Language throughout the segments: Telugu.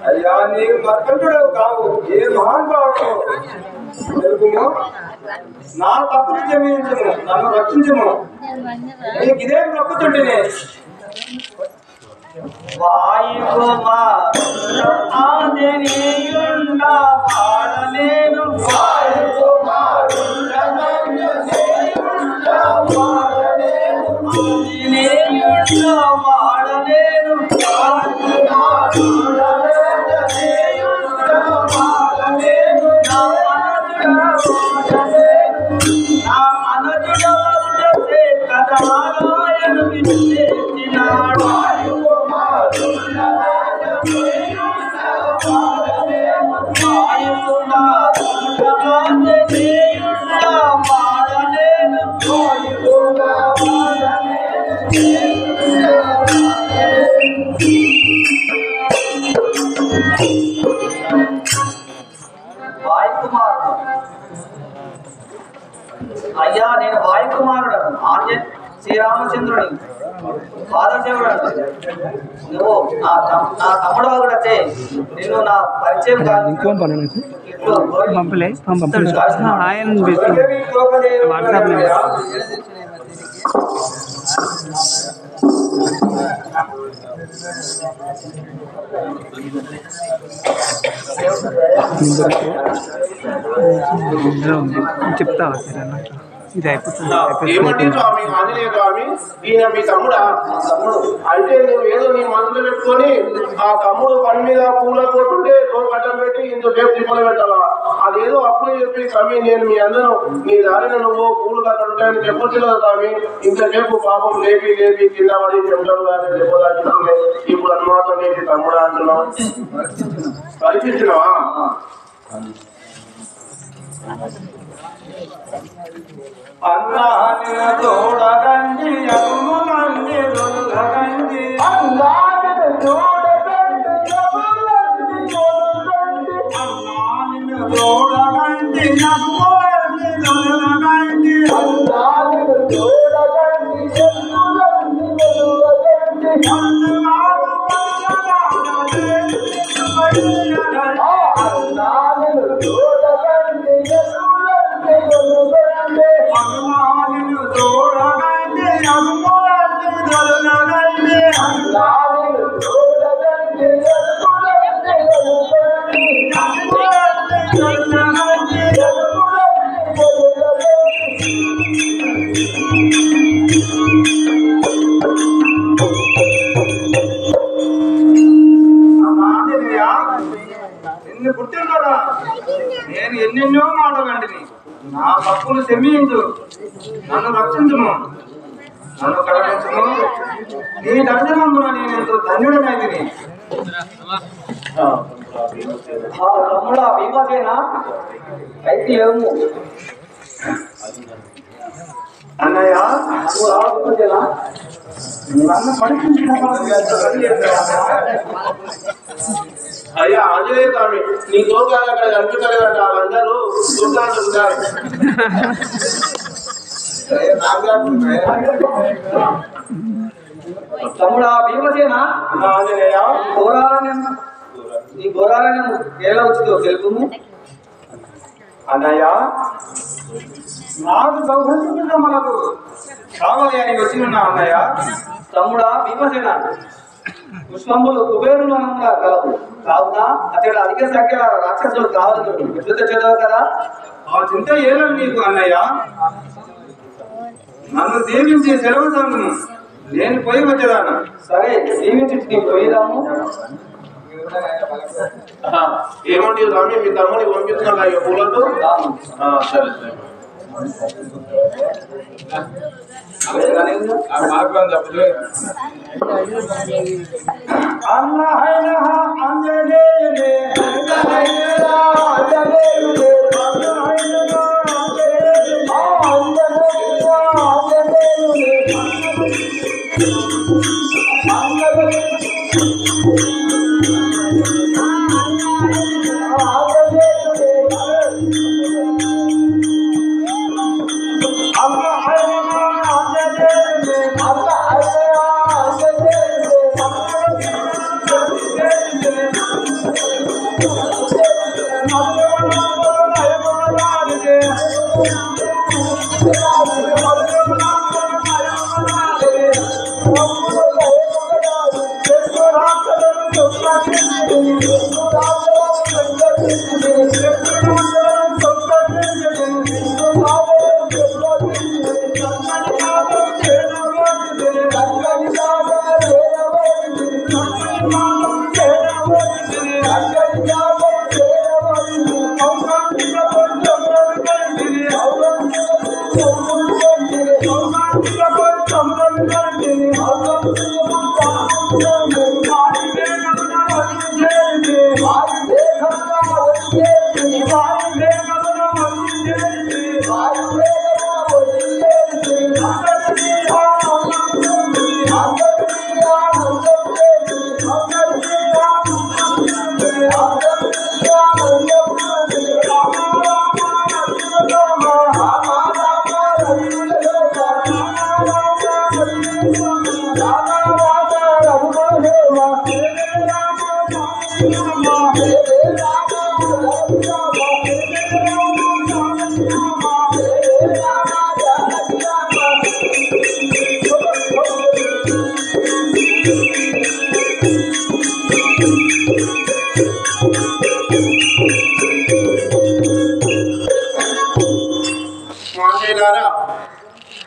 అయ్యా నీకు మర్కంటుడవు కావు ఏ మహానుభావుడు తెలుగుము నా తప్పులు క్షమించము నన్ను రక్షించము నీకు ఇదే మొక్కుతుంటేనే వాడలేను అయ్యా నేను వాయుకుమారుడు ఆంజన్ శ్రీరామచంద్రుని పాదసేవుడు నువ్వు నా తమ్ముడు కూడా వచ్చే నిన్ను నా పరిచయం పంపలే ఆయన వాట్సాప్ చెప్తావా సరే అన్నట్టు ఇది అయిపోతుంది. ఏమంటే స్వామి ఆంజనేయ స్వామి ఈయన మీ తమ్ముడా? అంటే నువ్వు ఏదో నీ మనసులో పెట్టుకొని ఆ తమ్ముడు పని మీద పూల పోతుంటే గడ్డం పెట్టి ఇంతసేపు తిప్పలు పెట్టాలా? అదేదో అప్పుడే చెప్పి స్వామి నేను మీ అందరూ నీ దారిన నువ్వు పూలు కట్టాలని చెప్పొచ్చు కదా స్వామి. ఇంతసేపు పాపం లేపి కింద పడి చెప్తాను కానీ చెప్పదాచుకుంటే ఇప్పుడు అనుమానం లేచి తమ్ముడా అంటున్నావు. పరిచించినవా? అన్నాని తోడగండి అమ్మండి దొల్లగండి అన్నాని తోడగండి అమ్మండి తోడగండి అమ్మండి దొల్లగండి అన్నాని తోడగండి నిన్ను పుట్టిన కదా నేను ఎన్నెన్నో మాటలంటిని. నా తప్పులు క్షమించు, నన్ను రక్షించుము, నన్ను కరుణించుము. నీ దర్శనమున నేను ఎంతో ధన్యుడనైతిని. తమ్ముడా భీమసేన అయితే ఏము అన్నయ్య నన్ను పరీక్షించిన అయ్యా ఆంజనేయ స్వామి నీ దోకాలు అక్కడ కనిపించలేదంట. వాళ్ళందరూ దోకాలు ఉంటారు. తమ్ముడా భీమసేన ఆంజనేయ నీ ఘోరాలను ఎలా వచ్చిందో తెలుపుము. అన్నయ్య నాకు సౌకర్యంగా మనకు కావాలి అని వచ్చిన అన్నయ్య. తమ్ముడా భీమసేన పుష్పములు కుబేరులు అనంగా కలవు కావున అతడు అధిక సంఖ్యలో రాక్షసులు కావాలి ఎట్లు తెచ్చదవు కదా. ఆ చింత ఏలో నీకు అన్నయ్య. నన్ను దీవించి సెలవు సంగును, నేను పోయి వచ్చేదాను. సరే దీవించి నీ పోయిదాము. ఏమంటే స్వామి మీ తమ్ముని పంపిస్తున్నా ఇక పూలతో. సరే సరే అన్న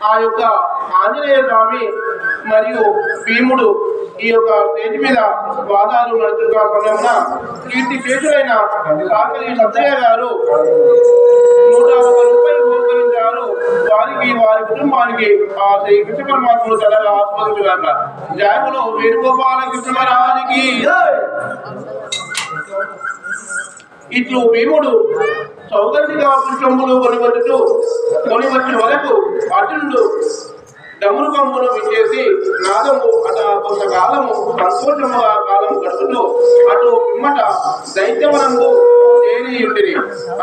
ఆ యొక్క ఆంజనేయ స్వామి మరియు భీముడు ఈ యొక్క స్టేజ్ మీద వాదాలు నడుచుకున్న సమయమున కీర్తి కేసులైన సాకలి సత్తయ్య గారు 101 రూపాయలు బహుకరించారు. వారికి వారి కుటుంబానికి ఆ శ్రీ కృష్ణ పరమాత్ముడు తలగా ఆస్వాదించాక జాయములో వేణుగోపాల కృష్ణరాజుకి ఇట్లు భీముడు సౌగంధిక పుష్పములు కొనివచ్చు వరకు అర్జునుడు డమరుకమ్మును విచ్చేసి నాదము అట కొంతకాలము సంతోషముగా కాలము గడుపుతూ అటు పిమ్మట దైత్యవనము చేరి ఉండిరి.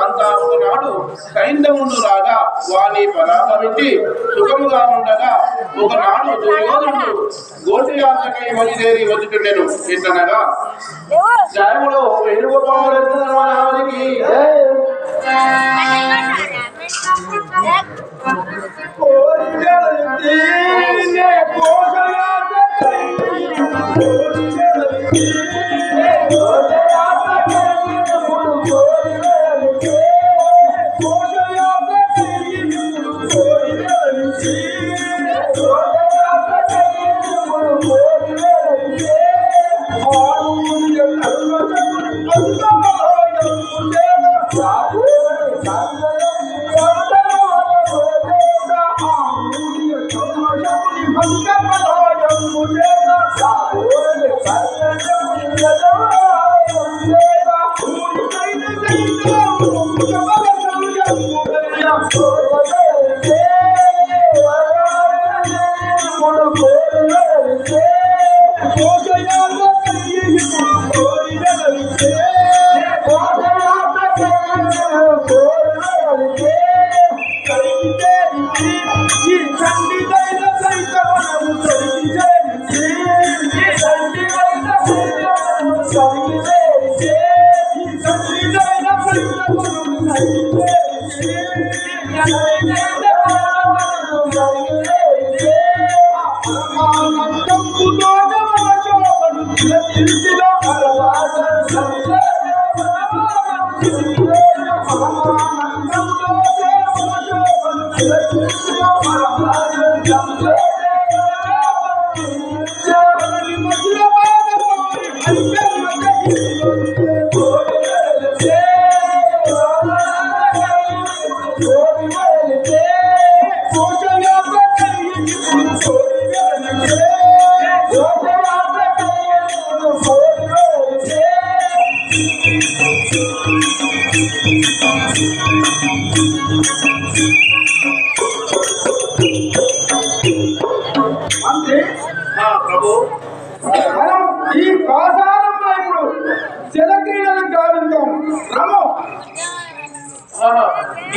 అంత ఒకనాడు సైంధవుడు రాగా వాని పరాభవించి సుఖముగా ఉండగా ఒకనాడు దుర్యోధనుడు గోటియాత్రకై బయలుదేరి వచ్చుతుండెను. ఇట్లనగా జయములో వేణుగోపాలకి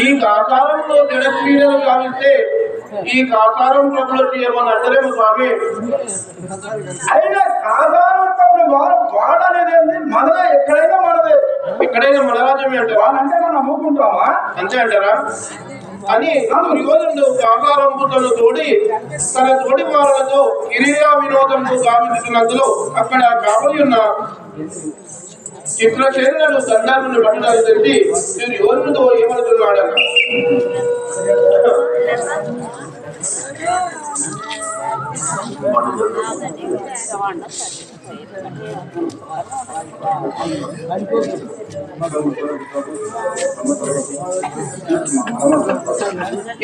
ఈ కాకారంలో జడక్రీడలు గావిస్తే ఈ కాకారం ప్రభులు ఏమని అంటలేము స్వామి. అయినా కాకారం ప్రభులు వాడనేది మనదే, ఎక్కడైనా మనదే, ఎక్కడైనా మన రాజ్యమే అంటారా? అంటే మనం అమ్ముకుంటామా? అంతే అంటారా? అని దుర్యోధనుడు ఆకారంపుతను తోడి తన తోడి వారులతో గిరిగా వినోదంతో గావించుతున్నందులో అక్కడ కావలి ఉన్న చిత్రసేనులను గంధర్వుని పట్టణాలు తెలిసి దుర్యోధనుడితో ఏమనుతున్నాడన్న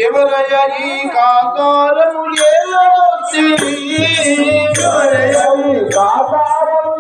ఎవరయ్యా ఈ కాకారము ఏలొచ్చి ఎవరయ్యా ఈ కాకారము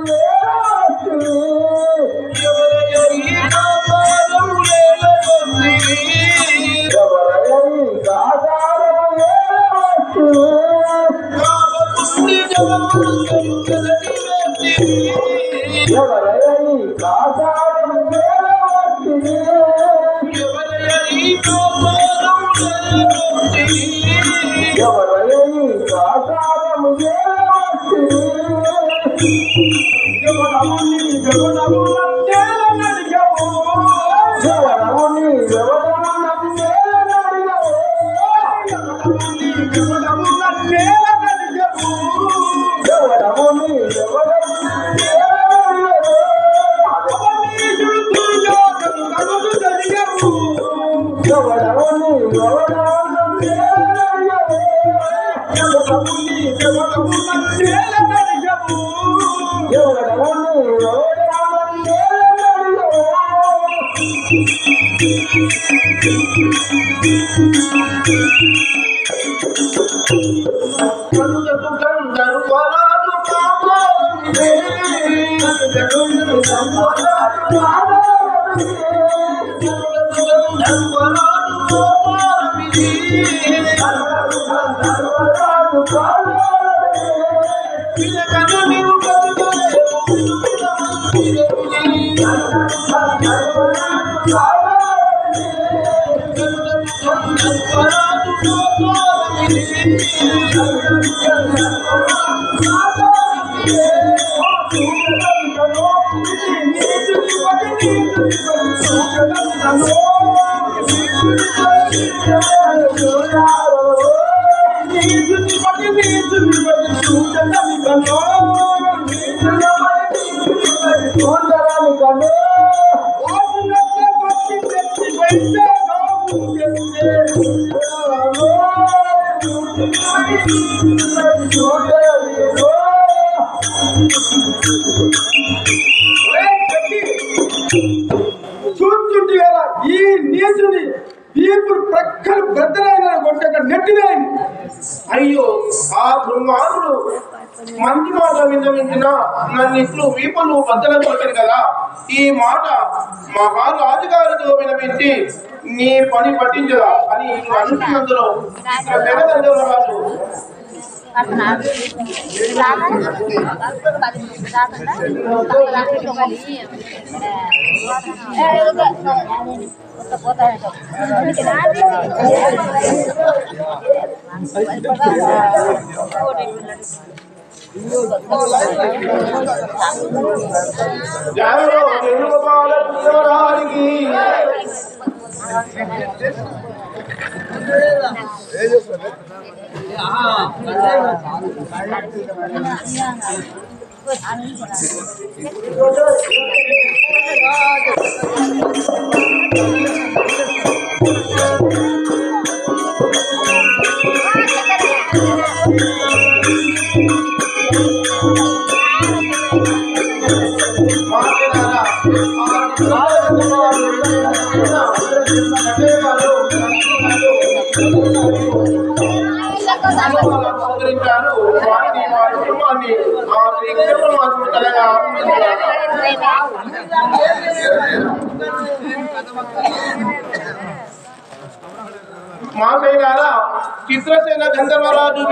చూస్తుంటే ఈ నీచుని వీపుడు ప్రక్కలు బద్దలైన కొట్టే నెట్టివేయండి. అయ్యో ఆ దుర్మార్గుడు మంచి మాట విన్నవించిన నన్ను ఇట్లు వీపులు బద్దలు కొట్టాడు కదా. ఈ మాట మహారాజు గారితో వినవించి నీ పని పట్టించదా అని ఇట్లు అనుకున్నందులో రాజు మాకైనా చిత్రసేన గంధర్వరాజు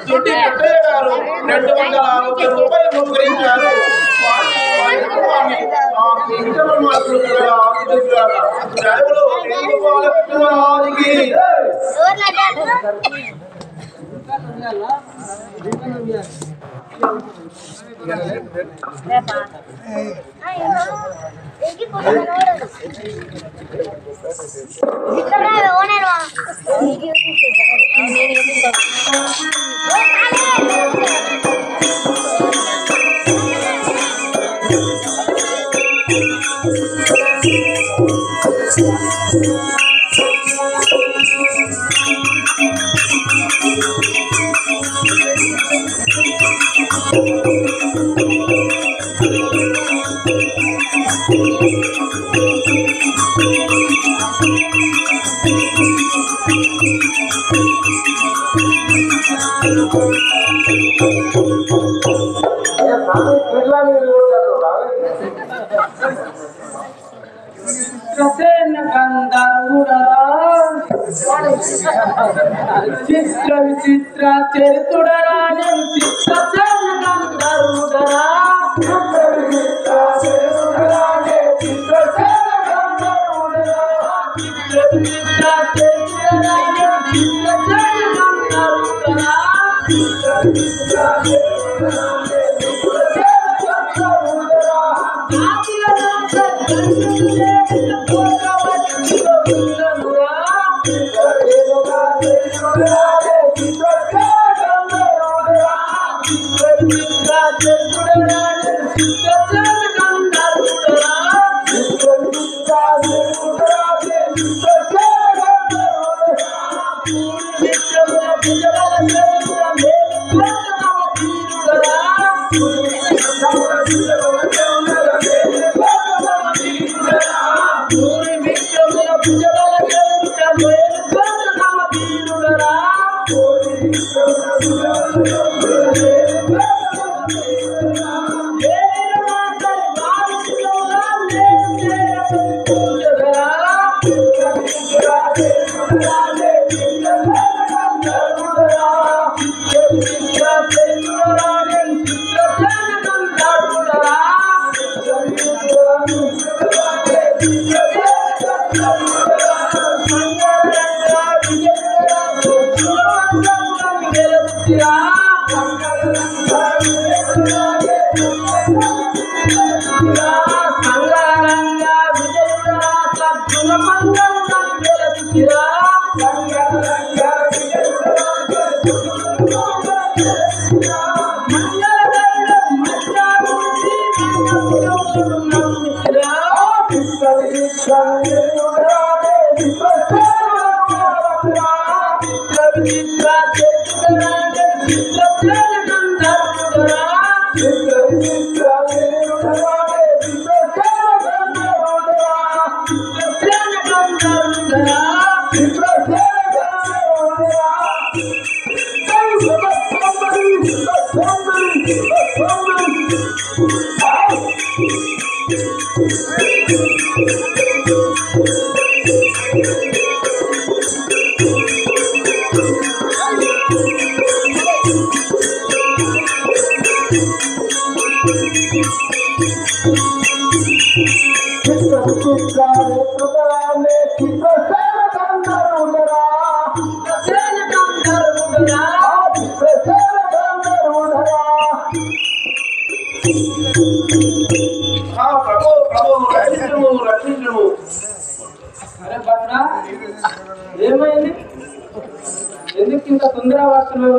దుడ్డి కట్టయ్య గారు 250 రూపాయలు ముగ్గురించారు. చిత్ర విచిత్ర చరితుడరా చిత్రసేన గంధర్వుడరా ఏమైంది? ఎందుకు ఇంత తొందర వస్తున్నావు?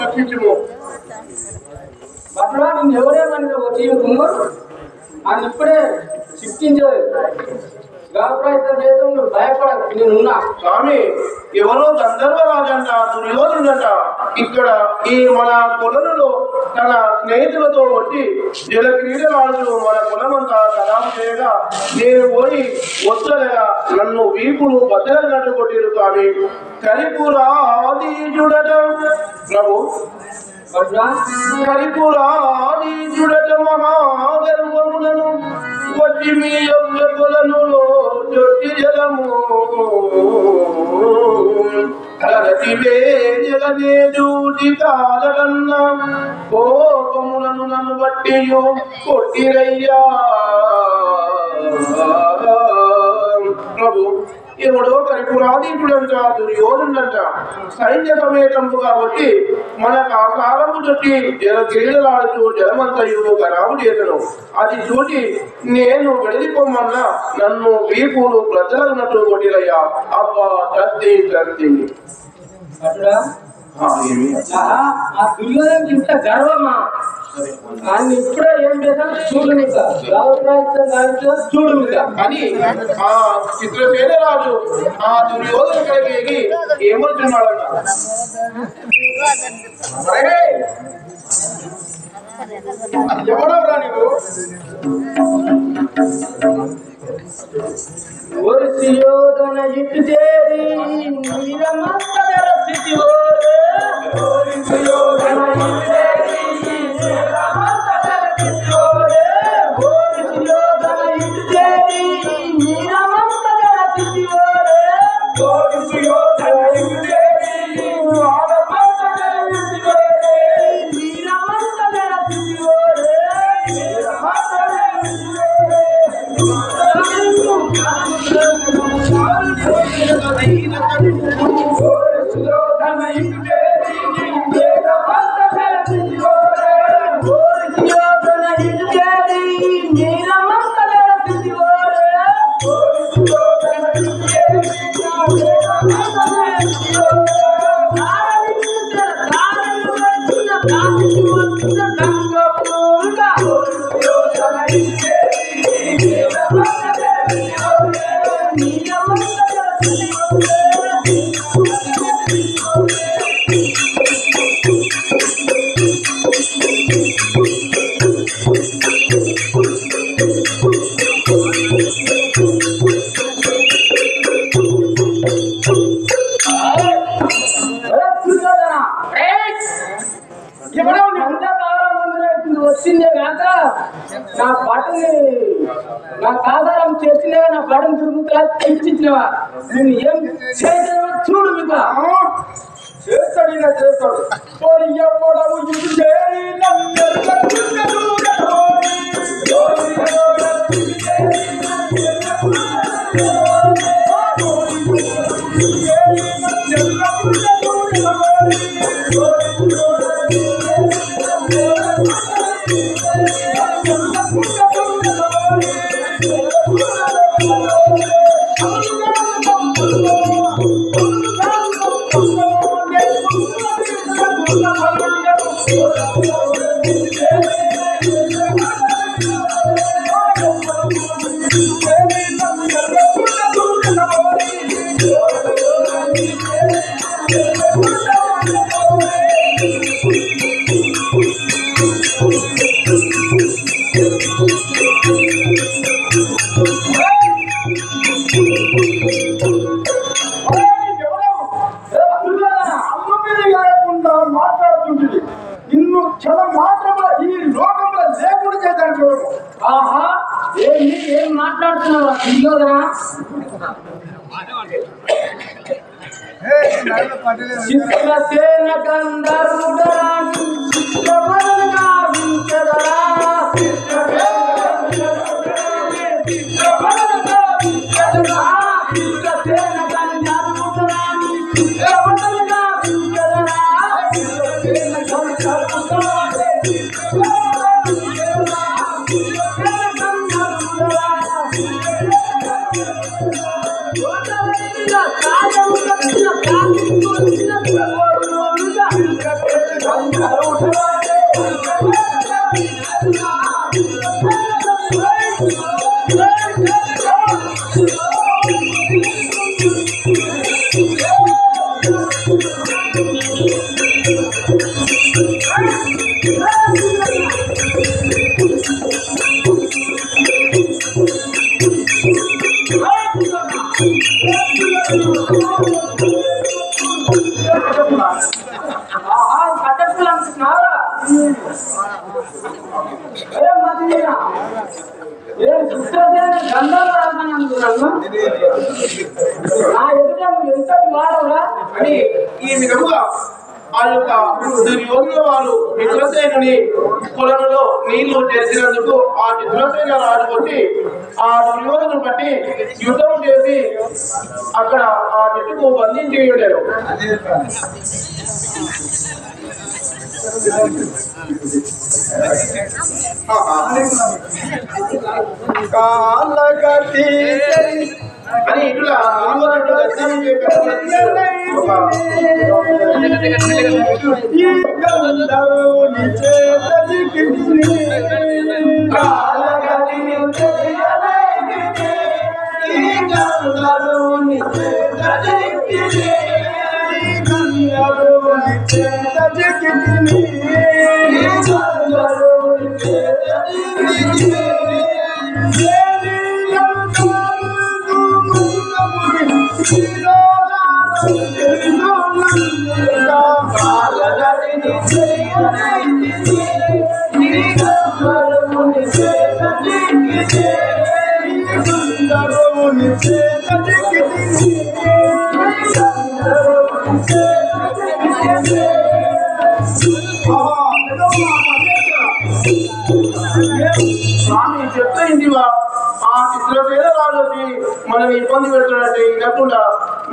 రక్షించము బట్రా నేను ఎవరేమని వచ్చి అని ఇప్పుడే శిక్షించలేదు. గాప్రయత్నం చేద్దాం, నువ్వు భయపడకు, నేనున్నా. స్వామి, ఎవరో గంధర్వరాజంట, దుర్యోధనుడంట ఇక్కడ ఈ మన కొలను తన స్నేహితులతో వచ్చి జల క్రీడలాడుతూ మన కులమంతా ఖరాబు చేయగా నేను పోయి వద్దలేగా నన్ను వీపులు బద్దలన్నట్టు కొట్టిరు. స్వామి, కలిపురాదీజుడట ప్రభు, కలిపురాదీజుడట మహాగర్వములను వచ్చి మీ యొక్క కొలనులో జొట్టి జలము కలరతివే జలనే జూటి కాలరన్న కోపములను నన్ను బట్టి కొట్టిరయ్యా. ప్రభు, ఎవడో త్రిపురాదీతుడంట దుర్యోధనుడంట సైన్య సమేతంగా వచ్చి మనకు ఆ కాలము చుట్టి క్రీడలాడుతూ జలమంతయు ఖరాబు చేతను. అది చూసి నేను వెళ్ళిపోమన్నా నన్ను వీపులు ప్రజలన్నట్టు కొట్టిరయ్యా. అబ్బా తత్తి తత్తి ఆ దుర్యోధన ఇంత గర్వమా అని ఇప్పుడే ఏం చేశాను చూడు చూడు అని ఆ చిత్రసేన రాజు ఆ దుర్యోధన కడికి ఎగి ఏమవుతున్నాడన్న ఎవడవరా నీవు? యోధన ఇటు చేరి నీరమంతర స్థితి వచ్చిందే కాక నా బట్టని నా కాదారం చేసినవా నా బట్టను తిరుగుతున్నా తెచ్చిచ్చినవా నేను ఏం చేసావో చూడు మీకు చేస్తాడు ఇలా చేస్తాడు మాట్లాడుతుంది ఇన్ను క్షణం మాత్రమే ఈ లోకంలో లేకుండా చేద్దాం చూడు. ఆహా ఏం మాట్లాడుతున్నావా దుర్యోధన? చిత్రసేన గంధర్వుడరా చిత్రవదనగా వించదరా చిత్రసేన గంధర్వుడరా చిత్రవదనగా వించదరా అని ఈ విధముగా ఆ యొక్క దుర్యోధన వారు చిత్రసేనుని పొలంలో నీళ్లు చేసినందుకు ఆ చిత్రసేన రాజు వచ్చి ఆ దుర్యోధను బట్టి యుద్ధం చేసి అక్కడ ఆ చెట్టుకు బంధించి ఉండేరు. అని ఇట్లా స్వామి చెప్తాయిందివా ఆ చిత్రసేన రాజు మనల్ని ఇబ్బంది పెడుతున్నట్టు ఇనకుండా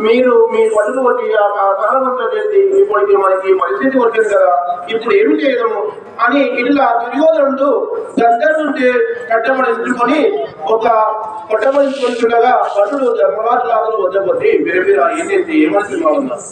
మీరు మీ పట్టుకు కొట్టి ఆ కాలంతో చేసి ఇప్పటికి మనకి పరిస్థితి వచ్చింది కదా, ఇప్పుడు ఏమి చేయడము అని ఇట్లా దుర్యోధనుడు గంధర్వుంటే కట్టబడించుకొని ఒక కొట్టబడించుకుంటుండగా భటుడు ధర్మరాజు లాగలు వద్దబట్టి మీరు ఏంటి ఏమని బాగున్నారు.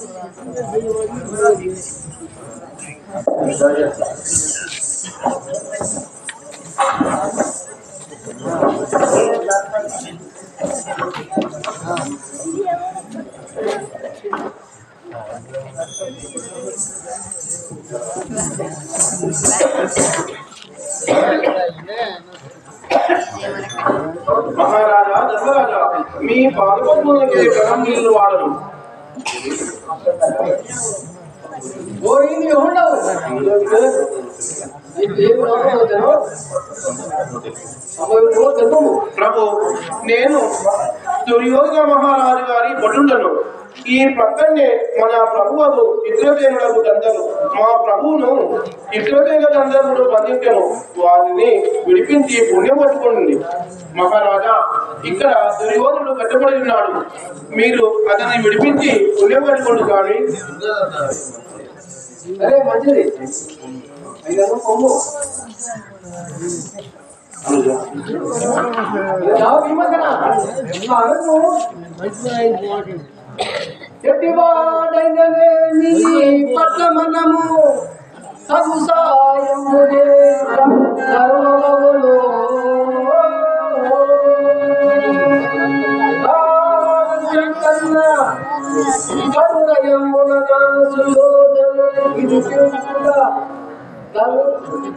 మహారాజా ధర్మరాజా మీ పాదపద్మలకి గణం నీళ్లు వాడను. ప్రభు నేను దుర్యోధన మహారాజు గారి భటుడను. ఈ ప్రక్కనే మన ప్రభువు చిత్రసేనుడు గంధర్వుడు మా ప్రభువును చిత్రసేన గంధర్వుడు బంధించను, వారిని విడిపించి పుణ్యం పట్టుకోండి. మహారాజా ఇక్కడ దుర్యోధనుడు కట్టబడి ఉన్నాడు, మీరు అతన్ని విడిపించి పుణ్యం పట్టుకోండి. కానీ అరే మంచిది కొమ్ము పట్ల మనము సగు సాయము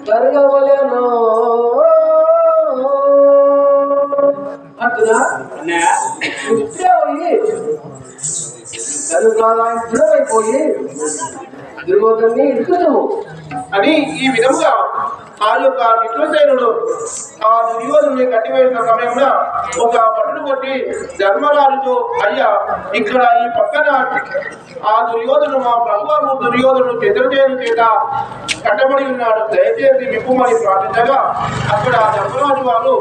జరగవలను అట్లా అయిపోయి దుర్యోధన్ని ఇడుకున్నాము అని ఈ విధంగా ఆ యొక్క చిత్రసేనుడు ఆ దుర్యోధనుని కట్టివేసిన సమయంలో ఒక పట్టును కొట్టి ధర్మరాజుతో అయ్యా ఇక్కడ ఈ పక్కన ఆ దుర్యోధను మా ప్రభువు దుర్యోధను చిత్రసేను చేత కట్టబడి ఉన్నాడు, దయచేసి విప్పుమని ప్రార్థించగా అక్కడ ధర్మరాజు వారు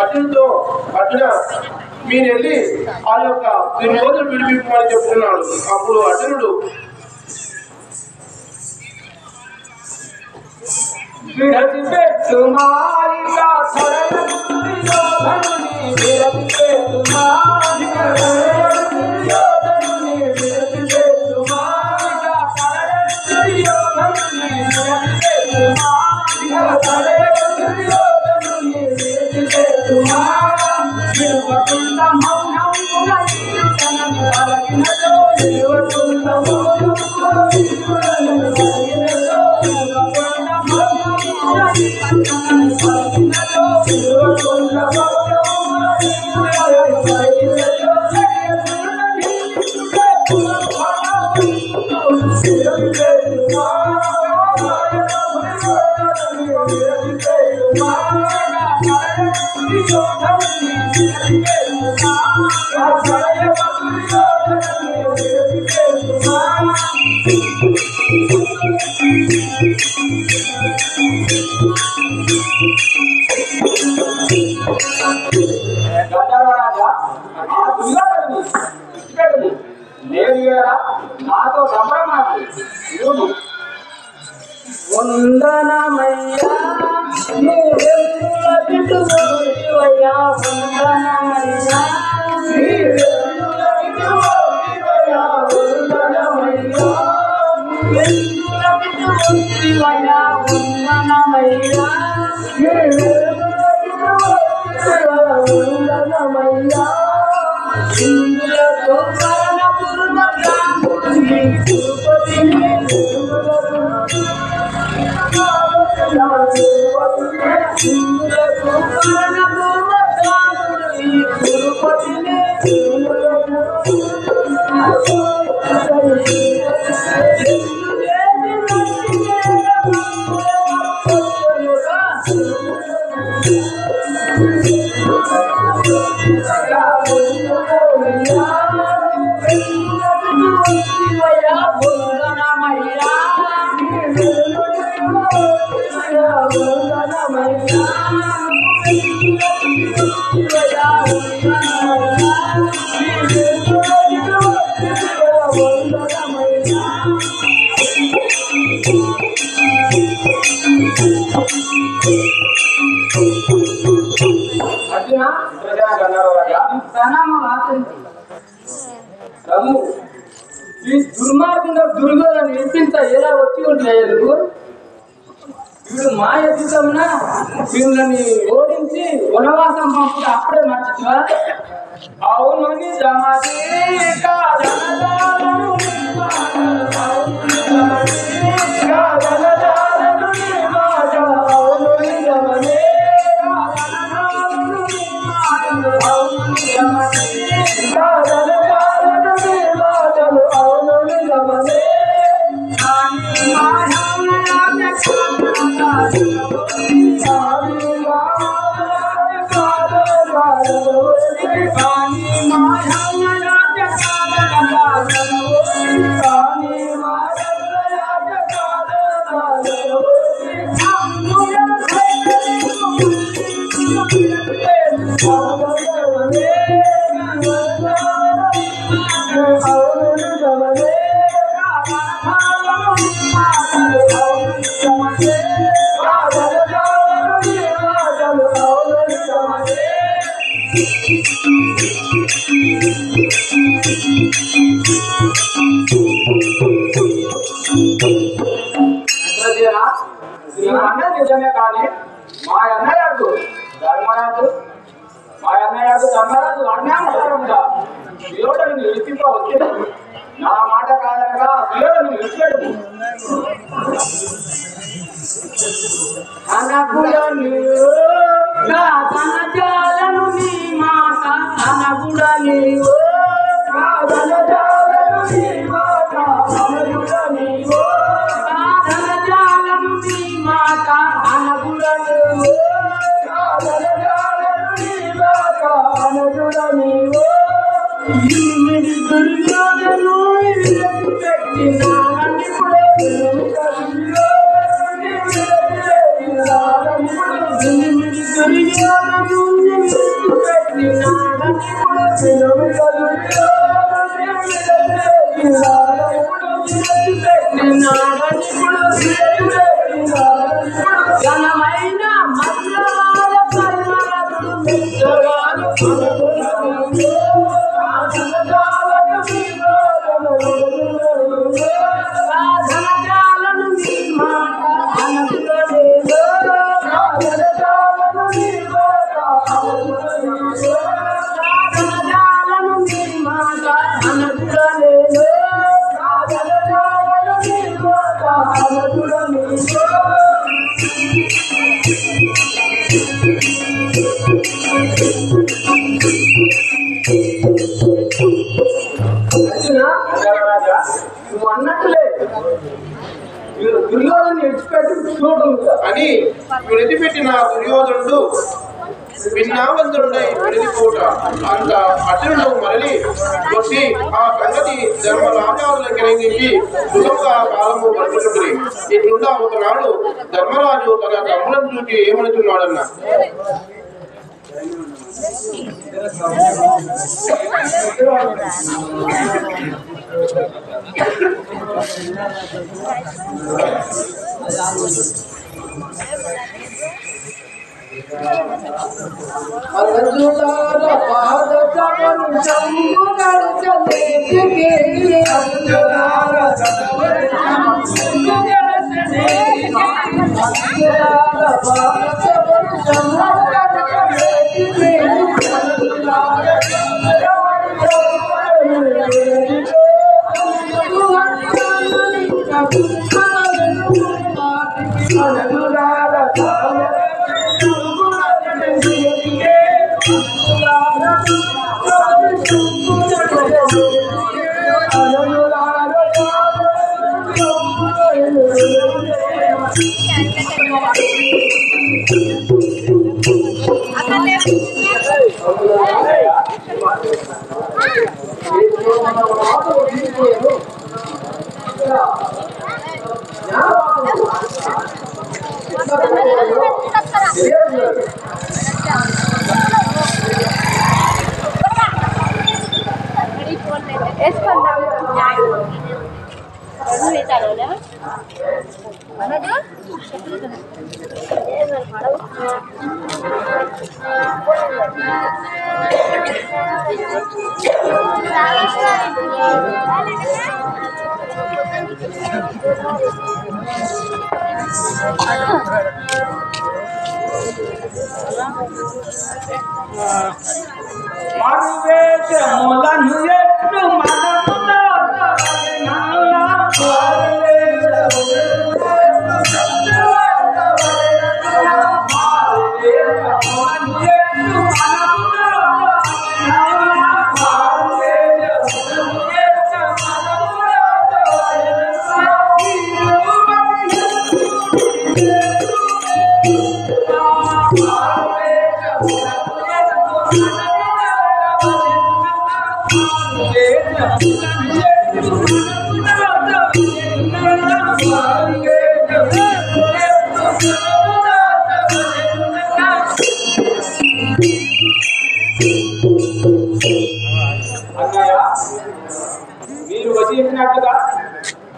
అర్జునుతో అర్జున మీరు వెళ్ళి ఆ యొక్క దుర్యోధను విడిపిప్పమని చెప్తున్నాడు. అప్పుడు అర్జునుడు Thank you. తెలియరా నాతో సంబరమాకు వందనమయ్యా నీవెందుల బిడ్డవయ్యా వందనమయ్యా నీవెందుల బిడ్డవయ్యా వందనమయ్యా నీవెందుల బిడ్డవయ్యా వందనమయ్యా నీవెందుల బిడ్డవయ్యా వందనమయ్యా ఇందులతో కరణ పూర్వగా నీ కృపదినే ఈ దుర్మార్గంగా దుర్గలను ఎత్తింత ఎలా వచ్చి ఉంటాయి వీడు మా ఎదుగుతామున వీళ్ళని ఓడించి వనవాసం పంపుతా అప్పుడే మర్చివా అవును నిజమది కాదనదాలను అవును నిజమనే అవును నిజమనే అవును నిజమనే అన్నది నిజమే కానీ మా అన్నయ్యకు ధర్మరాజు అజ్ఞానసారంగా విరోధుని విడిపింప వచ్చేది నా మాట కాదనగా విరోధుని విడిచాడు అనగుడను కాదనజాలను నీ మాట అనగుడని కాదనజాలను నీ మాట అనగుడని కాదనజాలను నీ మాట అనగుడని కాదనజాలను నీ మాట అనగుడని ఇమిడి దుర్యోధను విరక్తి పెట్టినానని కూడా ఘనమైన మంత్రవాద పరిమళములు మెచ్చగాను సాధనజాలను నీ మాట అనగుడలేదు సాధనజాలను నీ మాట అనగుడలేదు సాధనజాలను నీ మాట అనగుడలేదు నువ్వు అన్నట్లే మీరు దుర్యోధను విడిచిపెట్టి చూడదు అని విడిచిపెట్టిన దుర్యోధనుడు భిన్నావంతుడై విడిపోట అంత అర్జునుడు మరలి వచ్చి ఆ సంగతి ధర్మరాజాలను కిరంగించి సుఖంగా కాలము గడుపుతుంది. ఇట్లుండా ఒకనాడు ధర్మరాజు తన తమ్ములను చూసి ఏమనుచున్నాడన్న మీరు వచ్చి చెప్పినట్టుగా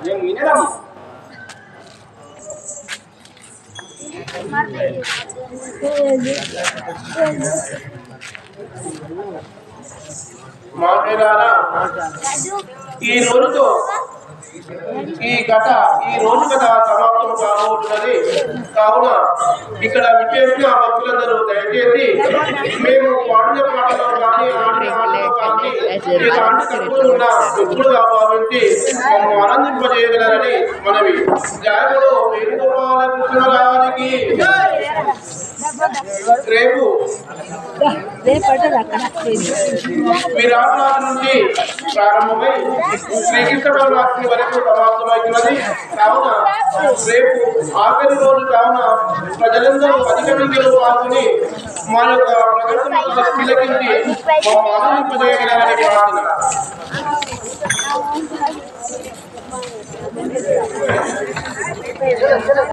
మేము వినదాము. మాట్లాడారా ఈ రోజుతో ఈ రోజు కథ సమాప్తం కాబోతున్నది. కావున ఇక్కడ విచ్చేసిన భక్తులందరూ దయచేసి మేము పాడిన పాటలో కానీ ఆడిన ఆటలో కానీ ఇలాంటి తప్పులున్నా తప్పులుగా భావించి మమ్మల్ని ఆనందింపజేయగలరని మనవి. జాయకుడు వేణుగోపాల కృష్ణరాజుకి రేపు విరాట్ నుండి ప్రారంభమై శ్రీకృష్ణ పరమాత్మ వరకు సమాప్తమవుతున్నది. కావున రేపు ఆఖరి రోజు కావున ప్రజలందరూ అధిక సంఖ్యలో పాల్గొని మా యొక్క ప్రదర్శన తిలకించి మమ్మల్ని ఆనందింపజేయగలరని ప్రార్థన.